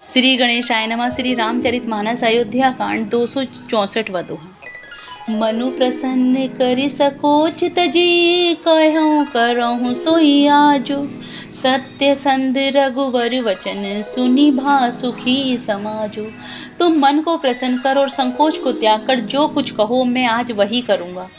श्री गणेशाय नमः। श्री रामचरितमानस अयोध्या कांड 264 दोहा। मनु प्रसन्न करि सकोच तजी, कहूँ करहूँ सोई आजो। सत्य संध रघुवर वचन, सुनि भा सुखी समाजो। तुम मन को प्रसन्न कर और संकोच को त्याग कर जो कुछ कहो मैं आज वही करूँगा।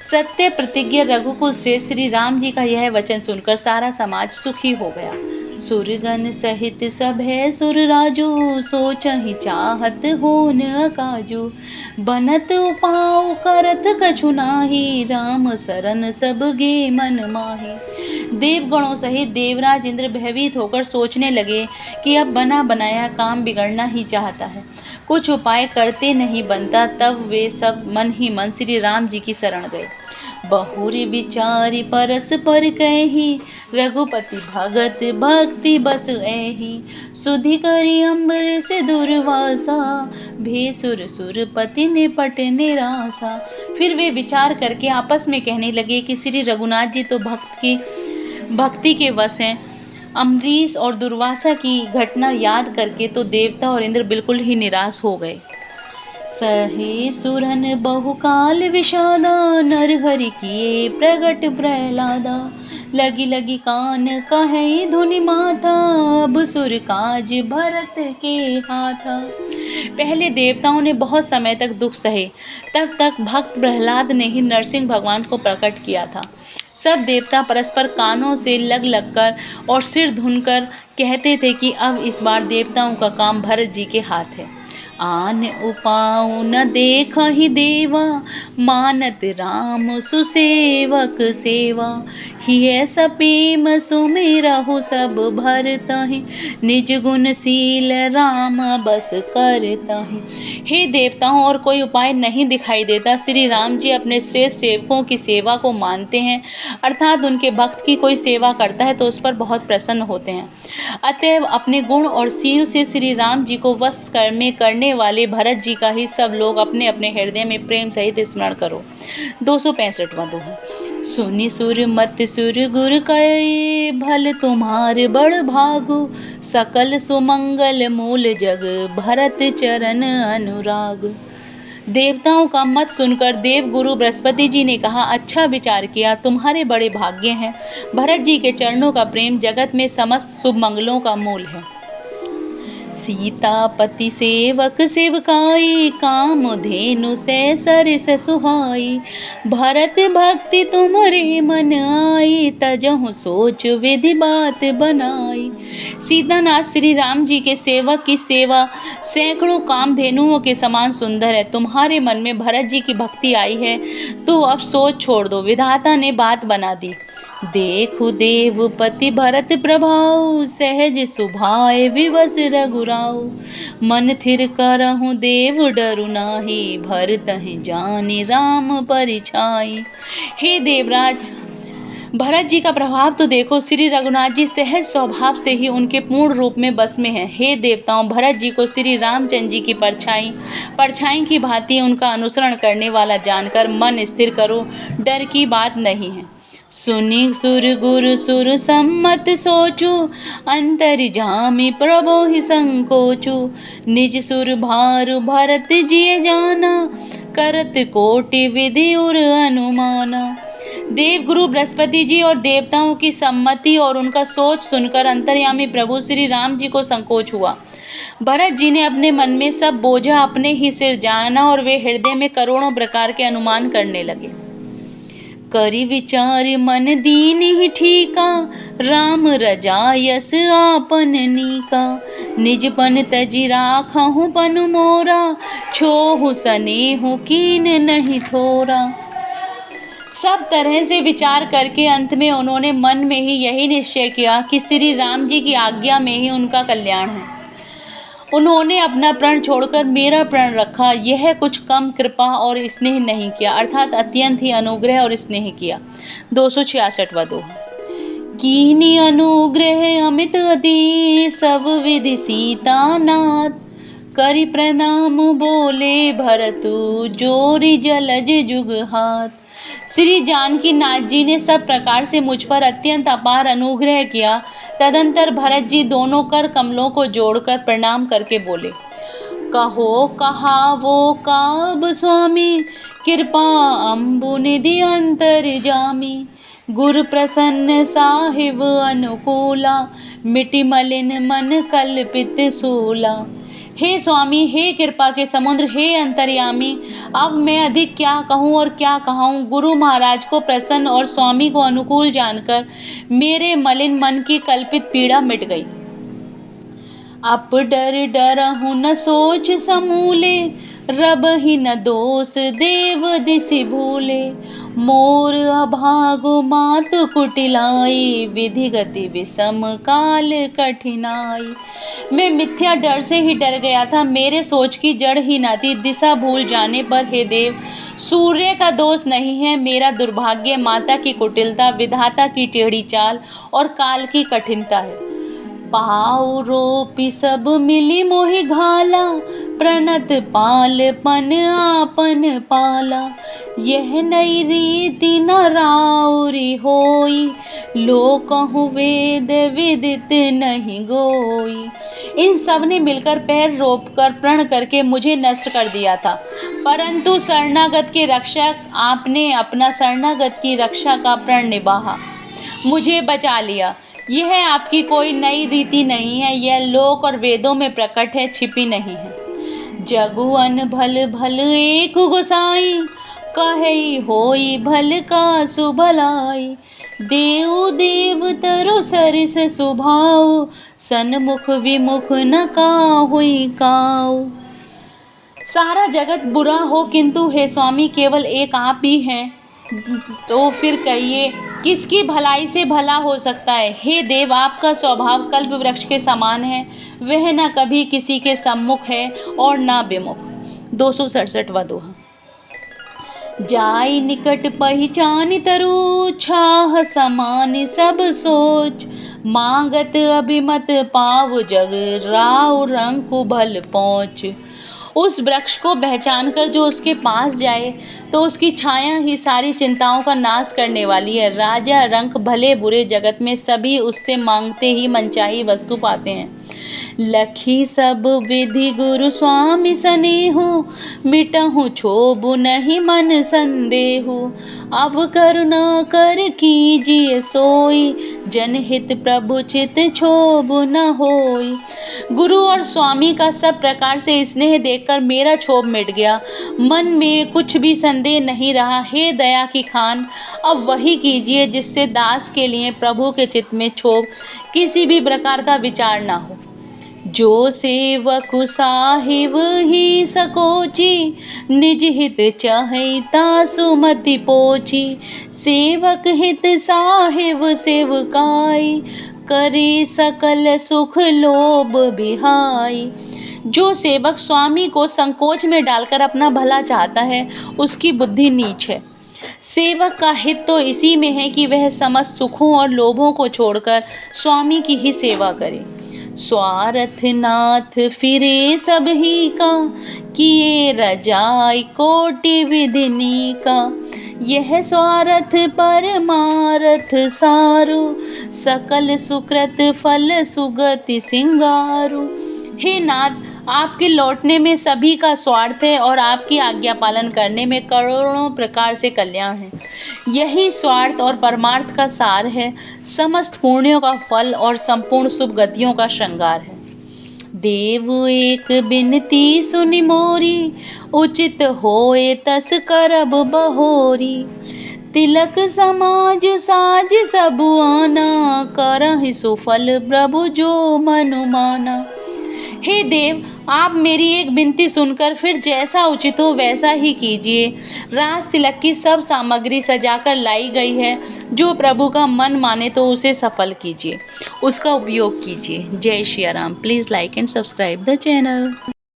सत्य प्रतिज्ञा रघुकुल श्रेष्ठ श्री राम जी का यह वचन सुनकर सारा समाज सुखी हो गया। सुरगन सहित सभै सुर राजू, सोचहि चाहत होन अकाजू। बनत उपाव करत कछु नाही, राम सरन सब गे मन माही। देवगणों सहित देवराज इंद्र भयभीत होकर सोचने लगे कि अब बना बनाया काम बिगड़ना ही चाहता है, कुछ उपाय करते नहीं बनता। तब वे सब मन ही मन श्री राम जी की शरण गए। बहुरी विचारी परस्पर कहि, रघुपति भगत भक्ति बस ऐहि। सुधि करी अम्बर से दुर्वासा, भेसुर सुरपति निपट निरासा। फिर वे विचार करके आपस में कहने लगे कि श्री रघुनाथ जी तो भक्ति के वश हैं। अम्बरीश और दुर्वासा की घटना याद करके तो देवता और इंद्र बिल्कुल ही निराश हो गए। सहे सुरन बहुकाल विषादा, नरहरि किए प्रगट प्रहलादा। लगी लगी कान कहे धुनि माथा, अब सुर काज भरत के हाथा। पहले देवताओं ने बहुत समय तक दुख सहे, तब तक भक्त प्रहलाद ने ही नरसिंह भगवान को प्रकट किया था। सब देवता परस्पर कानों से लग कर और सिर धुनकर कहते थे कि अब इस बार देवताओं का काम भरत जी के हाथ है। आन उपाऊ न देखहि देवा, मानत राम सुसेवक सेवा। हिय सपेम सुमिरहु सब भरतहि, निज गुणशील राम बस करतहि। हे देवताओं, और कोई उपाय नहीं दिखाई देता। श्री राम जी अपने श्रेष्ठ सेवकों की सेवा को मानते हैं, अर्थात उनके भक्त की कोई सेवा करता है तो उस पर बहुत प्रसन्न होते हैं। अतएव अपने गुण और शील से श्री राम जी को वश में करने वाले भरत जी का ही सब लोग अपने अपने हृदय में प्रेम सहित स्मरण करो। 265वां दोहा। सुनि सुर मत सुर गुर कहे, भल तुम्हार बड़ भागु। सकल सुमंगल मूल जग, भरत चरण अनुराग। देवताओं का मत सुनकर देव गुरु बृहस्पति जी ने कहा, अच्छा विचार किया, तुम्हारे बड़े भाग्य हैं। भरत जी के चरणों का प्रेम जगत में समस्त शुभ मंगलों का मूल है। सीतापति सेवक सेवकाई, काम धेनु से सरिस सुहाई। भरत भक्ति तुम्हारे मन आई, तजहु सोच विधि बात बनाई। सीतानाथ श्री राम जी के सेवक की सेवा सैकड़ों कामधेनुओं के समान सुंदर है। तुम्हारे मन में भरत जी की भक्ति आई है तो अब सोच छोड़ दो, विधाता ने बात बना दी। देखु देवपति भरत प्रभाव, सहज सुभाए विवश रघुराऊ। मन थिर करहु देव डरु नाही, भरतहि जानि राम परिछाई। हे देवराज, भरत जी का प्रभाव तो देखो। श्री रघुनाथ जी सहज स्वभाव से ही उनके पूर्ण रूप में बस में हैं। हे देवताओं, भरत जी को श्री रामचंद्र जी की परछाई की भांति उनका अनुसरण करने वाला जानकर मन स्थिर करो, डर की बात नहीं है। सुनि सुर गुरु सुर सम्मत सोचू, अंतर जामि प्रभो ही संकोचू। निज सुर भारु भरत जिय जाना, करत कोटि विधि उर अनुमाना। देव गुरु बृहस्पति जी और देवताओं की सम्मति और उनका सोच सुनकर अंतर्यामी प्रभु श्री राम जी को संकोच हुआ। भरत जी ने अपने मन में सब बोझा अपने ही सिर जाना और वे हृदय में करोड़ों प्रकार के अनुमान करने लगे। करि विचार मन दीन ही ठीका, राम रजायस आपन नीका। निज पन तजि राखहु पनु मोरा, छोहु सनेहु कीन नहीं थोरा। सब तरह से विचार करके अंत में उन्होंने मन में ही यही निश्चय किया कि श्री राम जी की आज्ञा में ही उनका कल्याण है। उन्होंने अपना प्रण छोड़कर मेरा प्रण रखा। यह कुछ कम कृपा और स्नेह नहीं किया, अर्थात अत्यंत ही अनुग्रह और स्नेह किया। 266वां दोहा। कीनी अनुग्रह अमित अति, सब विधि सीतानाथ। करि प्रणाम बोले भरतु, जोरि जलज जुग हाथ। श्री जानकी नाथ जी ने सब प्रकार से मुझ पर अत्यंत अपार अनुग्रह किया। तदंतर भरत जी दोनों कर कमलों को जोड़कर प्रणाम करके बोले, कहो कहा वो काब स्वामी, कृपा अम्बु निधि अंतर जामी। गुर प्रसन्न साहिब अनुकूला, मिटि मलिन मन कल्पित सूला। हे स्वामी, हे कृपा के समुद्र, हे अंतर्यामी, अब मैं अधिक क्या कहूँ और क्या कहूँ। गुरु महाराज को प्रसन्न और स्वामी को अनुकूल जानकर मेरे मलिन मन की कल्पित पीड़ा मिट गई। अब डर डरहु न सोच समूले, रबहि न दोष देव दिसि भूले। मोर अभागु मात कुटिलाई, विधि गति विषम काल कठिनाई। मैं मिथ्या डर से ही डर गया था, मेरे सोच की जड़ ही न थी। दिशा भूल जाने पर हे देव, सूर्य का दोष नहीं है, मेरा दुर्भाग्य माता की कुटिलता, विधाता की टेढ़ी चाल और काल की कठिनता है। पाऊ रोपी सब मिली मोहि घाला, प्रणत पालपन आपन पाला। यह नई रीति न राउरी होई, लोक कहूँ वेद विदित नहीं गोई। इन सब ने मिलकर पैर रोपकर प्रण करके मुझे नष्ट कर दिया था, परंतु शरणागत के रक्षक आपने अपना शरणागत की रक्षा का प्रण निभाया, मुझे बचा लिया। यह आपकी कोई नई रीति नहीं है, यह लोक और वेदों में प्रकट है, छिपी नहीं है। जगुअन भल भल एक गोसाई, कहे होई भल का सुभलाई। देव देव तरु सरिस सुभाव, सन्मुख विमुख न काहुई काऊ। सारा जगत बुरा हो, किंतु हे स्वामी केवल एक आप ही हैं, तो फिर कहिए किसकी भलाई से भला हो सकता है। हे देव, आपका स्वभाव कल्प वृक्ष के समान है, वह न कभी किसी के सम्मुख है और न विमुख। 267वां दोहा। जाई निकट पहचान तरु, छाह समान सब सोच। मांगत अभिमत पाव जग, राव रंकु भल पहुँच। उस वृक्ष को पहचान कर जो उसके पास जाए तो उसकी छाया ही सारी चिंताओं का नाश करने वाली है। राजा रंक भले बुरे जगत में सभी उससे मांगते ही मनचाही वस्तु पाते हैं। लखी सब विधि गुरु स्वामी स्नेहु, मिटहु क्षोभु नहीं मन संदेहु। अब करुणा कर कीजिए सोई, जनहित प्रभु चित क्षोभ न होई। गुरु और स्वामी का सब प्रकार से स्नेह देखकर मेरा क्षोभ मिट गया, मन में कुछ भी संदेह नहीं रहा। हे दया की खान, अब वही कीजिए जिससे दास के लिए प्रभु के चित्त में क्षोभ किसी भी प्रकार का विचार ना हो। जो सेवक साहिब ही सकोची, निज हित चाहता सुमति पोची। सेवक हित साहिब सेवकाई, करे सकल सुख लोभ बिहाई। जो सेवक स्वामी को संकोच में डालकर अपना भला चाहता है, उसकी बुद्धि नीच है। सेवक का हित तो इसी में है कि वह समस्त सुखों और लोभों को छोड़कर स्वामी की ही सेवा करे। स्वार्थ नाथ फिरे सब ही का, किए रजाई कोटि विधिनी का। यह स्वार्थ परमार्थ सारु, सकल सुकृत फल सुगति सिंगारु। हे नाथ, आपके लौटने में सभी का स्वार्थ है और आपकी आज्ञा पालन करने में करोड़ों प्रकार से कल्याण है। यही स्वार्थ और परमार्थ का सार है, समस्त पुण्यों का फल और संपूर्ण शुभ गतियों का श्रृंगार है। देव एक बिनती सुनि मोरी, उचित होए तस करब बहोरी। तिलक समाज साज सब आना, करहि सुफल प्रभु जो मनु माना। हे देव, आप मेरी एक विनती सुनकर फिर जैसा उचित हो वैसा ही कीजिए। रास तिलक की सब सामग्री सजाकर लाई गई है, जो प्रभु का मन माने तो उसे सफल कीजिए, उसका उपयोग कीजिए। जय Shri Ram. Please like and subscribe the channel.